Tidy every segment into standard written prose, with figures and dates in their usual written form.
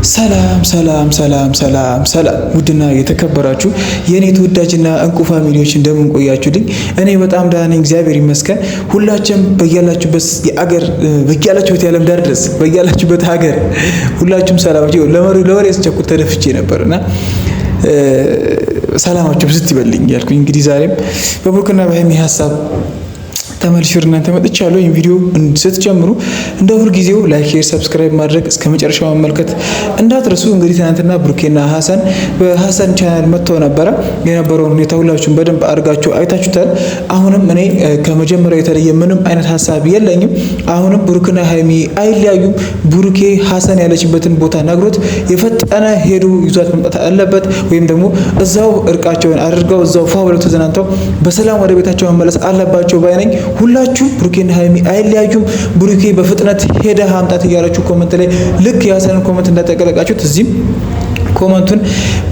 ሰላም ሰላም ሰላም ሰላም ሰላም ውድና የተከበራችሁ የኔ ተወዳጅና እንቁ ፋሚሊዎች እንደምን ቆያችሁልኝ? እኔ በጣም ደህና ነኝ፣ እግዚአብሔር ይመስገን። ሁላችሁም በያላችሁበት በያላችሁበት የዓለም ዳር ድረስ በያላችሁበት ሀገር ሁላችሁም ሰላማችሁ ለወሬ ስቸኩል ተደፍቼ ነበርና ሰላማችሁ ብዝት ይበልኝ ያልኩኝ። እንግዲህ ዛሬም በብሩክና በሀይሚ ሀሳብ ተመልሼ ወደ እናንተ መጥቻለሁ። ይህን ቪዲዮ ስትጀምሩ እንደ ሁልጊዜው ላይክ፣ ሼር፣ ሰብስክራይብ ማድረግ እስከ መጨረሻው መመልከት እንዳትረሱ። እንግዲህ ትናንትና ብሩኬና ሀሰን በሀሰን ቻናል መጥተው ነበረ። የነበረውን ሁኔታ ሁላችሁም በደንብ አድርጋችሁ አይታችሁታል። አሁንም እኔ ከመጀመሪያው የተለየ ምንም አይነት ሀሳብ የለኝም። አሁንም ብሩክና ሀይሚ አይለያዩም። ብሩኬ ሀሰን ያለችበትን ቦታ ነግሮት የፈጠነ ሄዱ ይዟት መምጣት አለበት፣ ወይም ደግሞ እዛው እርቃቸውን አድርገው እዛው ፏ ብለው ተዝናንተው በሰላም ወደ ቤታቸው መመለስ አለባቸው ባይነኝ። ሁላችሁ ብሩኬና ሀይሚ አይለያዩም። ብሩኬ በፍጥነት ሄደ አምጣት እያላችሁ ኮመንት ላይ ልክ የሀሰንን ኮመንት እንዳጠቀለቃችሁት እዚህም ኮመንቱን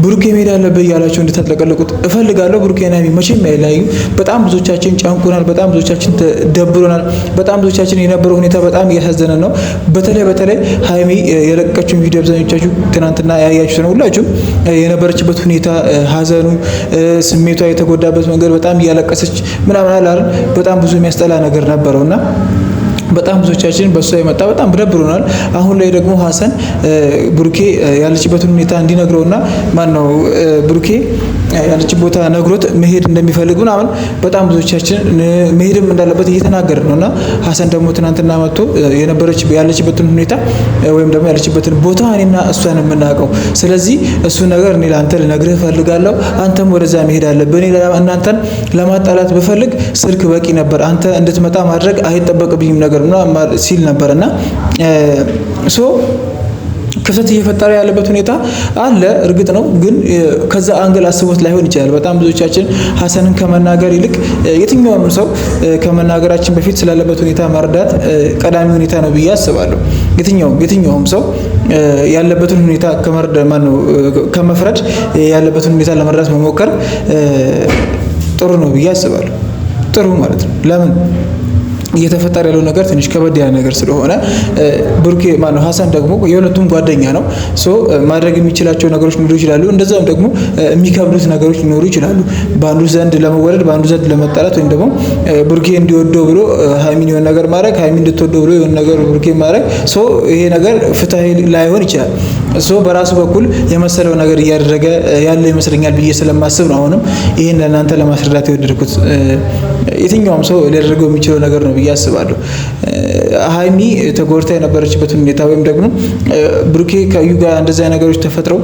ብሩኬ መሄድ አለበት እያላችሁ እንድታጥለቀለቁት እፈልጋለሁ። ብሩኬና ሀይሚ መቼም አይለያዩ። በጣም ብዙዎቻችን ጨንቁናል፣ በጣም ብዙዎቻችን ደብሮናል፣ በጣም ብዙዎቻችን የነበረው ሁኔታ በጣም እያሳዘነን ነው። በተለይ ሀይሚ የለቀቀችውን ቪዲዮ አብዛኞቻችሁ ትናንትና ያያችሁት ነው። ሁላችሁም የነበረችበት ሁኔታ፣ ሀዘኑ፣ ስሜቷ የተጎዳበት መንገድ በጣም እያለቀሰች ምናምን አላል በጣም ብዙ የሚያስጠላ ነገር ነበረውና በጣም ብዙዎቻችን በሷ የመጣ በጣም ደብሮናል። አሁን ላይ ደግሞ ሀሰን ብሩኬ ያለችበትን ሁኔታ እንዲነግረውና ማነው ብሩኬ ያለች ቦታ ነግሮት መሄድ እንደሚፈልግ ምናምን በጣም ብዙዎቻችን መሄድም እንዳለበት እየተናገረ ነውና ሀሰን ደግሞ ትናንትና መጥቶ ያለችበትን ሁኔታ ወይም ደግሞ ያለችበትን ቦታ እኔና እሷን የምናውቀው። ስለዚህ እሱ ነገር እኔ ለአንተ ልነግርህ እፈልጋለሁ። አንተም ወደዛ መሄድ አለብህ። እኔ እናንተን ለማጣላት ብፈልግ ስልክ በቂ ነበር፣ አንተ እንድትመጣ ማድረግ አይጠበቅብኝም ነገር ምናምን ሲል ነበርና ክፍተት እየፈጠረ ያለበት ሁኔታ አለ። እርግጥ ነው፣ ግን ከዛ አንግል አስቦት ላይሆን ይችላል። በጣም ብዙዎቻችን ሀሰንን ከመናገር ይልቅ የትኛውም ሰው ከመናገራችን በፊት ስላለበት ሁኔታ መረዳት ቀዳሚ ሁኔታ ነው ብዬ አስባለሁ። የትኛውም ሰው ያለበትን ሁኔታ ከመፍረድ ያለበትን ሁኔታ ለመረዳት መሞከር ጥሩ ነው ብዬ አስባለሁ። ጥሩ ማለት ነው። ለምን እየተፈጠረ ያለው ነገር ትንሽ ከበድ ያለ ነገር ስለሆነ ብሩኬ ሀሰን ደግሞ የሁለቱም ጓደኛ ነው። ማድረግ የሚችላቸው ነገሮች ሊኖሩ ይችላሉ። እንደዛም ደግሞ የሚከብዱት ነገሮች ሊኖሩ ይችላሉ። በአንዱ ዘንድ ለመወደድ፣ በአንዱ ዘንድ ለመጣላት፣ ወይም ደግሞ ብሩኬ እንዲወደው ብሎ ሀይሚን የሆነ ነገር ማድረግ፣ ሀይሚን እንድትወደው ብሎ የሆነ ነገር ብሩኬ ማድረግ፣ ይሄ ነገር ፍትሃዊ ላይሆን ይችላል። በራሱ በኩል የመሰለው ነገር እያደረገ ያለ ይመስለኛል ብዬ ስለማስብ ነው አሁንም ይህን ለእናንተ ለማስረዳት የወደድኩት። የትኛውም ሰው ሊያደርገው የሚችለው ነገር ነው ብዬ አስባለሁ። ሀይሚ ተጎድታ የነበረችበትን ሁኔታ ወይም ደግሞ ብሩኬ ከዩ ጋር እንደዚያ ነገሮች ተፈጥረው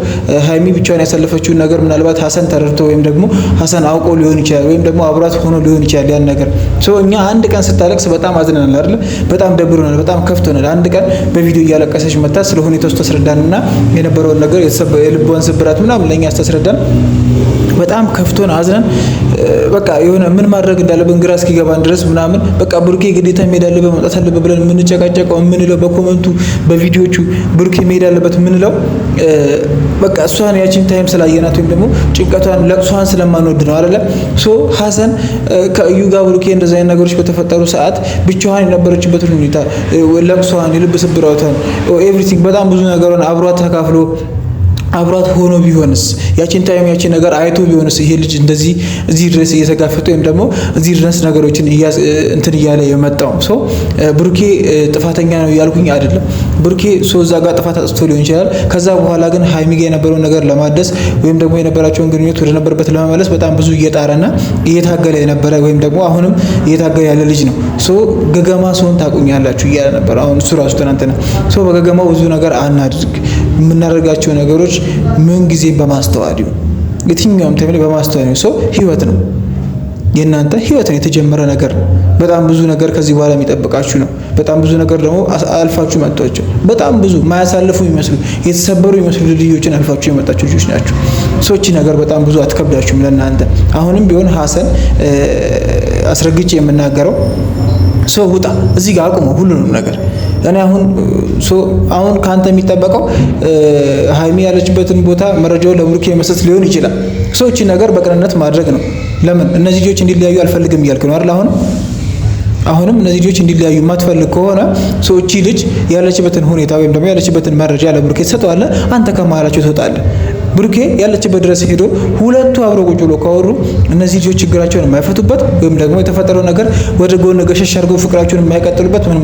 ሀይሚ ብቻዋን ያሳለፈችውን ነገር ምናልባት ሀሰን ተረድቶ ወይም ደግሞ ሀሰን አውቆ ሊሆን ይችላል፣ ወይም ደግሞ አብራት ሆኖ ሊሆን ይችላል። ያን ነገር እኛ አንድ ቀን ስታለቅስ በጣም አዝነናል አይደል? በጣም ደብሮናል፣ በጣም ከፍቶናል። አንድ ቀን በቪዲዮ እያለቀሰች መጣ ስለ ሁኔታው ስታስረዳንና የነበረውን ነገር የልቧን ስብራት ምናምን ለኛ ስታስረዳን በጣም ከፍቶን አዝነን በቃ የሆነ ምን ማድረግ እንዳለብን ግራ እስኪገባን ድረስ ምናምን በቃ ብሩኬ ግዴታ መሄድ አለበት መውጣት አለበት ብለን የምንጨቃጨቀው የምንለው በኮመንቱ በቪዲዮቹ ብሩኬ መሄድ አለበት የምንለው በቃ እሷን ያቺን ታይም ስላየናት ወይም ደግሞ ጭንቀቷን ለቅሷን ስለማንወድ ነው አይደለ? ሀሰን ከእዩ ጋር ብሩኬ እንደዛ አይነት ነገሮች በተፈጠሩ ሰዓት ብቻዋን የነበረችበትን ሁኔታ ለቅሷን፣ የልብ ስብራቷን፣ ኤቭሪቲንግ በጣም ብዙ ነገሯን አብሯት ተካፍሎ አብራት ሆኖ ቢሆንስ ያቺን ታይም ያቺን ነገር አይቶ ቢሆንስ ይሄ ልጅ እንደዚህ እዚህ ድረስ እየተጋፈጠ ወይም ደግሞ እዚህ ድረስ ነገሮችን እንትን እያለ የመጣው ብሩኬ ጥፋተኛ ነው ያልኩኝ አይደለም። ብሩኬ እዛ ጋር ጥፋት አጥፍቶ ሊሆን ይችላል። ከዛ በኋላ ግን ሀይሚ ጋር የነበረውን ነገር ለማደስ ወይም ደግሞ የነበራቸውን ግንኙነት ወደ ነበረበት ለመመለስ በጣም ብዙ እየጣረና እየታገለ የነበረ ወይም ደግሞ አሁንም እየታገለ ያለ ልጅ ነው። ገገማ ሰውን ታቁኛላችሁ እያለ ነበር። አሁን እሱ ራሱ ትናንትና በገገማው ብዙ ነገር አናድርግ፣ የምናደርጋቸው ነገሮች ምን ጊዜ በማስተዋል ይሁን፣ የትኛውም ተብለ በማስተዋል ነው። ህይወት ነው፣ የእናንተ ህይወት ነው፣ የተጀመረ ነገር ነው። በጣም ብዙ ነገር ከዚህ በኋላ የሚጠብቃችሁ ነው። በጣም ብዙ ነገር ደግሞ አልፋችሁ መጥቷቸው በጣም ብዙ ማያሳልፉ ይመስሉ የተሰበሩ ይመስሉ ልጆችን አልፋችሁ የመጣችሁ ልጆች ናቸው። እቺ ነገር በጣም ብዙ አትከብዳችሁም ለእናንተ። አሁንም ቢሆን ሀሰን አስረግጬ የምናገረው ውጣ፣ እዚህ ጋር አቁሙ ሁሉንም ነገር። እኔ አሁን ካንተ የሚጠበቀው ሀይሚ ያለችበትን ቦታ መረጃውን ለብሩኬ መስጠት ሊሆን ይችላል። እቺ ነገር በቅንነት ማድረግ ነው። ለምን እነዚህ ልጆች እንዲለያዩ አልፈልግም እያልክ ነው አይደል? አሁን አሁንም እነዚህ ልጆች እንዲለያዩ የማትፈልግ ከሆነ ሰዎች ልጅ ያለችበትን ሁኔታ ወይም ደግሞ ያለችበትን መረጃ ለብሩኬ ትሰጠዋለህ። አንተ ከመሀላቸው ትወጣለህ። ብሩኬ ያለችበት ድረስ ሄዶ ሁለቱ አብረው ቁጭ ብሎ ካወሩ እነዚህ ልጆች ችግራቸውን የማይፈቱበት ወይም ደግሞ የተፈጠረው ነገር ወደ ጎን ገሸሽ አድርገው ፍቅራቸውን የማይቀጥሉበት ምንም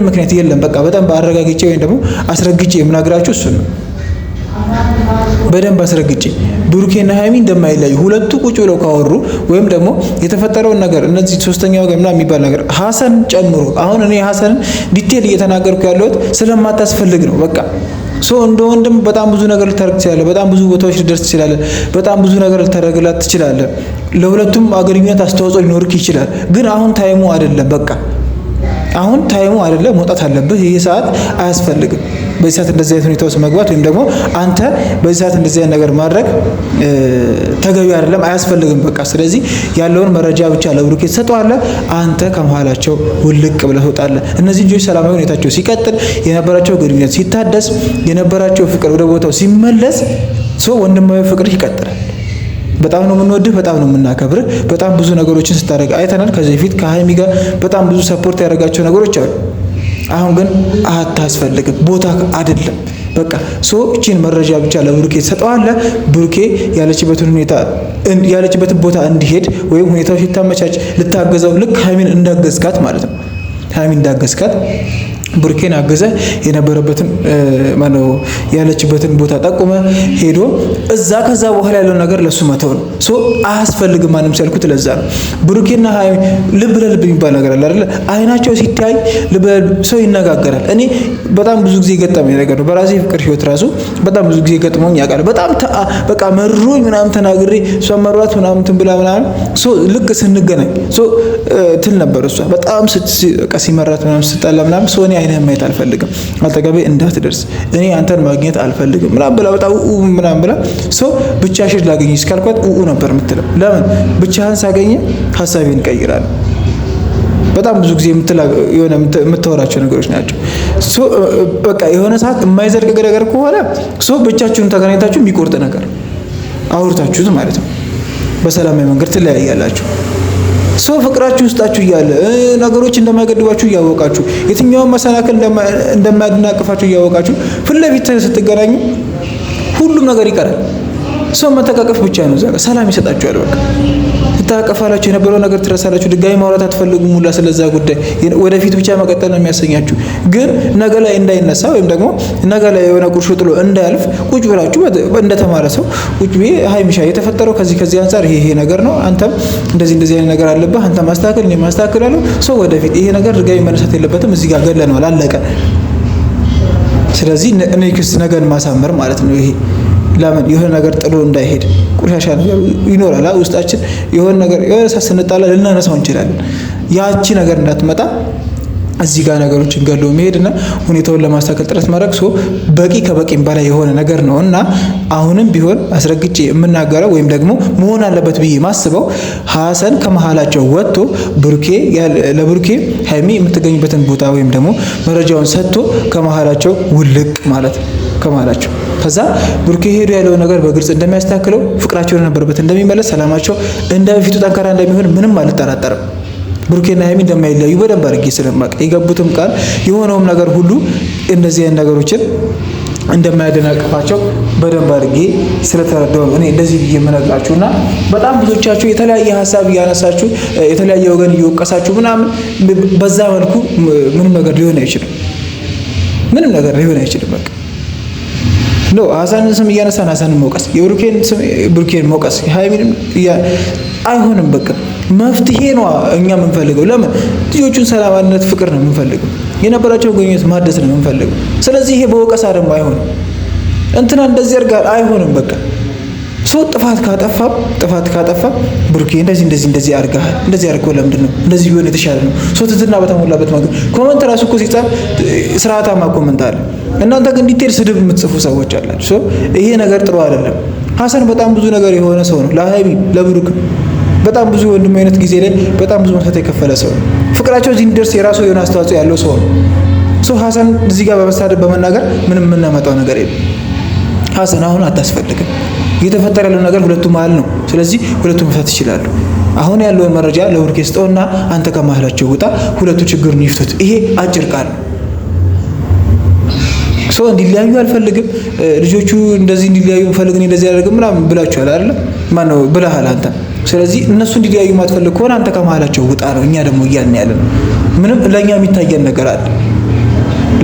ምክንያት የለም። በቃ በጣም አረጋግጬ ወይም ደግሞ አስረግጬ የምናግራችሁ እሱ ነው። በደንብ አስረግጬ ብሩኬና ሃይሚ እንደማይለያዩ ሁለቱ ቁጭ ብለው ካወሩ ወይም ደግሞ የተፈጠረውን ነገር እነዚህ ሶስተኛ ወገን ምናምን የሚባል ነገር ሀሰን ጨምሮ አሁን እኔ ሀሰንን ዲቴል እየተናገርኩ ያለሁት ስለማታስፈልግ ነው። በቃ እንደ ወንድም በጣም ብዙ ነገር ልታደርግ ትችላለህ። በጣም ብዙ ቦታዎች ልደርስ ትችላለህ። በጣም ብዙ ነገር ልታደርግላት ትችላለህ። ለሁለቱም አገርኝነት አስተዋጽኦ ሊኖርክ ይችላል። ግን አሁን ታይሙ አይደለም። በቃ አሁን ታይሙ አይደለም። መውጣት አለብህ። ይሄ ሰዓት አያስፈልግም። በዚህ ሰዓት እንደዚህ አይነት ሁኔታ ውስጥ መግባት ወይም ደግሞ አንተ በዚህ ሰዓት እንደዚህ አይነት ነገር ማድረግ ተገቢ አይደለም፣ አያስፈልግም። በቃ ስለዚህ ያለውን መረጃ ብቻ ለብሩኬ ትሰጠዋለህ። አንተ ከመሀላቸው ውልቅ ብለህ ትወጣለህ። እነዚህ ልጆች ሰላማዊ ሁኔታቸው ሲቀጥል፣ የነበራቸው ግንኙነት ሲታደስ፣ የነበራቸው ፍቅር ወደ ቦታው ሲመለስ ወንድማዊ ፍቅር ይቀጥላል። በጣም ነው የምንወድህ፣ በጣም ነው የምናከብርህ። በጣም ብዙ ነገሮችን ስታደርግ አይተናል። ከዚህ በፊት ከሃይሚ ጋር በጣም ብዙ ሰፖርት ያደረጋቸው ነገሮች አሉ። አሁን ግን አታስፈልግም፣ ቦታ አይደለም። በቃ እቺን መረጃ ብቻ ለብሩኬ ተሰጠዋለህ። ብሩኬ ያለችበትን ቦታ እንዲሄድ ወይም ሁኔታው ሲታመቻች ልታገዘው፣ ልክ ሃይሚን እንዳገዝካት ማለት ነው። ሃይሚን እንዳገዝካት ብሩኬን አገዘ የነበረበትን ያለችበትን ቦታ ጠቁመ ሄዶ ከዛ በኋላ ያለው ነገር ለሱ መተው ነው። አያስፈልግም ማንም ሲያልኩት ለዛ ነው። ብሩኬና ሃይሚ ልብ ለልብ የሚባል ነገር አለ አይደል? አይናቸው ሲታይ ልብ ሰው ይነጋገራል። እኔ በጣም ብዙ ጊዜ ገጠመኝ ነገር ነው። በራሴ ፍቅር ህይወት ራሱ በጣም ብዙ ጊዜ ገጥሞኝ ያውቃል። በጣም በቃ መሮኝ ምናምን ተናግሬ እሷ መሯት ምናምን ትንብላ ምናምን ልክ ስንገናኝ ትል ነበር እሷ በጣም ሲመራት ምናምን ስጠላ ምናምን እኔ አይነህ ማየት አልፈልግም፣ አጠገቤ እንዳትደርስ፣ እኔ አንተን ማግኘት አልፈልግም ምናምን ብላ በጣም ምናምን ብላ ብቻሽን ላገኝሽ ካልኳት ነበር የምትለው። ለምን ብቻህን ሳገኘ ሀሳቤን እቀይራለሁ። በጣም ብዙ ጊዜ የምታወራቸው ነገሮች ናቸው። በቃ የሆነ ሰዓት የማይዘልቅ ነገር ከሆነ ብቻችሁን ተገናኝታችሁ የሚቆርጥ ነገር አውርታችሁት ማለት ነው በሰላማዊ መንገድ ትለያያላችሁ። ፍቅራችሁ ውስጣችሁ እያለ ነገሮች እንደማይገድባችሁ እያወቃችሁ የትኛውን መሰናክል እንደማያደናቅፋችሁ እያወቃችሁ ፊት ለፊት ስትገናኙ ሁሉም ነገር ይቀራል። መተቃቀፍ ብቻ ነው። ሰላም ይሰጣችኋል። በቃ ትታቀፋላችሁ፣ የነበረው ነገር ትረሳላችሁ። ድጋሚ ማውራት አትፈልጉም ሁላ ስለዛ ጉዳይ። ወደፊት ብቻ መቀጠል ነው የሚያሰኛችሁ። ግን ነገ ላይ እንዳይነሳ ወይም ደግሞ ነገ ላይ የሆነ ቁርሾ ጥሎ እንዳያልፍ ቁጭ ብላችሁ እንደተማረ ሰው ቁጭ ብዬ ሃይሚሻ የተፈጠረው ከዚህ አንፃር ይሄ ነገር ነው፣ አንተም እንደዚህ አይነት ነገር አለብህ፣ አንተ ማስተካከል እኔ ማስተካከላለሁ። ወደፊት ይሄ ነገር ድጋሚ መነሳት የለበትም። እዚህ ጋር ገለነዋል፣ አለቀ። ስለዚህ ኔክስት ነገን ማሳመር ማለት ነው ይሄ። ለምን የሆነ ነገር ጥሎ እንዳይሄድ ቆሻሻ ነገር ይኖራል ውስጣችን። የሆነ ነገር ስንጣላ ልናነሳው እንችላለን። ያቺ ነገር እንዳትመጣ እዚህ ጋር ነገሮችን ገሎ መሄድና ሁኔታውን ለማስተካከል ጥረት ማድረግ በቂ ከበቂም በላይ የሆነ ነገር ነው እና አሁንም ቢሆን አስረግጬ የምናገረው ወይም ደግሞ መሆን አለበት ብዬ ማስበው ሀሰን ከመሀላቸው ወጥቶ ለብሩኬ ሃይሚ የምትገኝበትን ቦታ ወይም ደግሞ መረጃውን ሰጥቶ ከመሀላቸው ውልቅ ማለት ከመሀላቸው ከዛ ብሩኬ ሄዶ ያለው ነገር በግልጽ እንደሚያስተካክለው፣ ፍቅራቸው ነበረበት እንደሚመለስ፣ ሰላማቸው እንደበፊቱ ጠንካራ እንደሚሆን ምንም አልጠራጠርም። ብሩኬና ሃይሚ እንደማይለያዩ በደንብ አድርጌ ስለማውቅ የገቡትም ቃል የሆነውም ነገር ሁሉ እንደዚህ አይነት ነገሮችን እንደማያደናቅፋቸው በደንብ አድርጌ ስለተረዳሁ እኔ እንደዚህ ብዬ የምነግራችሁና በጣም ብዙዎቻችሁ የተለያየ ሀሳብ እያነሳችሁ የተለያየ ወገን እየወቀሳችሁ ምናምን በዛ መልኩ ምንም ነገር ሊሆን አይችልም። በቃ ሀሰንን ስም እያነሳን ሀሰንን መውቀስ፣ የብሩኬን ስም ብሩኬን መውቀስ፣ ሃይሚንም አይሆንም። በቃ መፍትሄ ነው እኛ የምንፈልገው። ለምን ልጆቹን ሰላማዊነት፣ ፍቅር ነው የምንፈልገው። የነበራቸውን ግንኙነት ማደስ ነው የምንፈልገው። ስለዚህ ይሄ በወቀሳ ደግሞ አይሆንም። እንትና እንደዚህ አድርጋል አይሆንም። በቃ ጥፋት ካጠፋ ብሩኬ እንደዚህ አድርጋል፣ እንደዚህ አድርገው ለምንድን ነው እንደዚህ ቢሆን የተሻለ ነው። ትህትና በተሞላበት መንገድ ኮመንት ራሱ እኮ ሲጻፍ ስርዓታማ ኮመንት አለ። እናንተ ግን ዲቴል ስድብ የምትጽፉ ሰዎች አላችሁ። ይሄ ነገር ጥሩ አይደለም። ሀሰን በጣም ብዙ ነገር የሆነ ሰው ነው። ለሃይሚ ለብሩክ በጣም ብዙ ወንድማዊነት ጊዜ ላይ በጣም ብዙ መስዋዕት የከፈለ ሰው ነው። ፍቅራቸው እዚህ እንዲደርስ የራሱ የሆነ አስተዋጽኦ ያለው ሰው ነው። ሀሰን እዚህ ጋር በመሳደብ በመናገር ምንም የምናመጣው ነገር የለም። ሀሰን አሁን አታስፈልግም። እየተፈጠረ ያለው ነገር ሁለቱም መሀል ነው። ስለዚህ ሁለቱም መፍታት ይችላሉ። አሁን ያለውን መረጃ ለብሩኬ ስጠውና አንተ ከመሀላቸው ውጣ፣ ሁለቱ ችግሩን ይፍቱት። ይሄ አጭር ቃል ሰው እንዲለያዩ አልፈልግም፣ ልጆቹ እንደዚህ እንዲለያዩ ፈልግ እንደዚህ ያደርግም ምናምን ብላችኋል አይደል? ማነው ብለሃል አንተ። ስለዚህ እነሱ እንዲለያዩ ማትፈልግ ከሆነ አንተ ከመሀላቸው ውጣ ነው። እኛ ደግሞ እያልን ያለ ነው። ምንም ለኛ የሚታየን ነገር አለ፣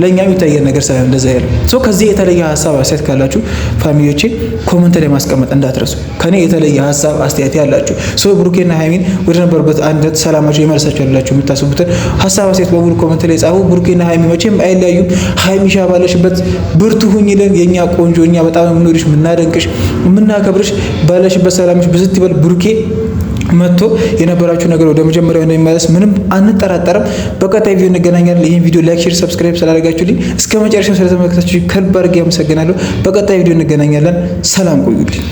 ለኛ የሚታየን ነገር ሳይሆን እንደዛ ያለ ሰው። ከዚህ የተለየ ሀሳብ አስተያየት ካላችሁ ፋሚሊዎቼ ኮሜንት ላይ ማስቀመጥ እንዳትረሱ። ከኔ የተለየ ሀሳብ አስተያየት ያላችሁ ሰው ብሩኬና ሃይሚን ወደ ነበሩበት አንድነት ሰላማቸው ይመልሳቸው ያላችሁ የምታስቡትን ሀሳብ አስተያየት በሙሉ ኮሜንት ላይ ጻፉ። ብሩኬና ሃይሚ መቼም አይለያዩም። ሃይሚሻ ባለሽበት ብርቱ ሁኚልን የኛ ቆንጆ፣ እኛ በጣም የምንወድሽ የምናደንቅሽ የምናከብርሽ፣ ባለሽበት ሰላምሽ ብዝት ይበል። ብሩኬ መጥቶ የነበራችሁ ነገር ወደ መጀመሪያው እንደሚመለስ ምንም አንጠራጠርም። በቀጣይ ቪዲዮ እንገናኛለን። ይሄን ቪዲዮ ላይክ፣ ሼር፣ ሰብስክራይብ ስላደረጋችሁልኝ እስከ መጨረሻው ስለተመለከታችሁ ከልብ አድርጌ አመሰግናለሁ። በቀጣይ ቪዲዮ እንገናኛለን። ሰላም ቆዩልኝ።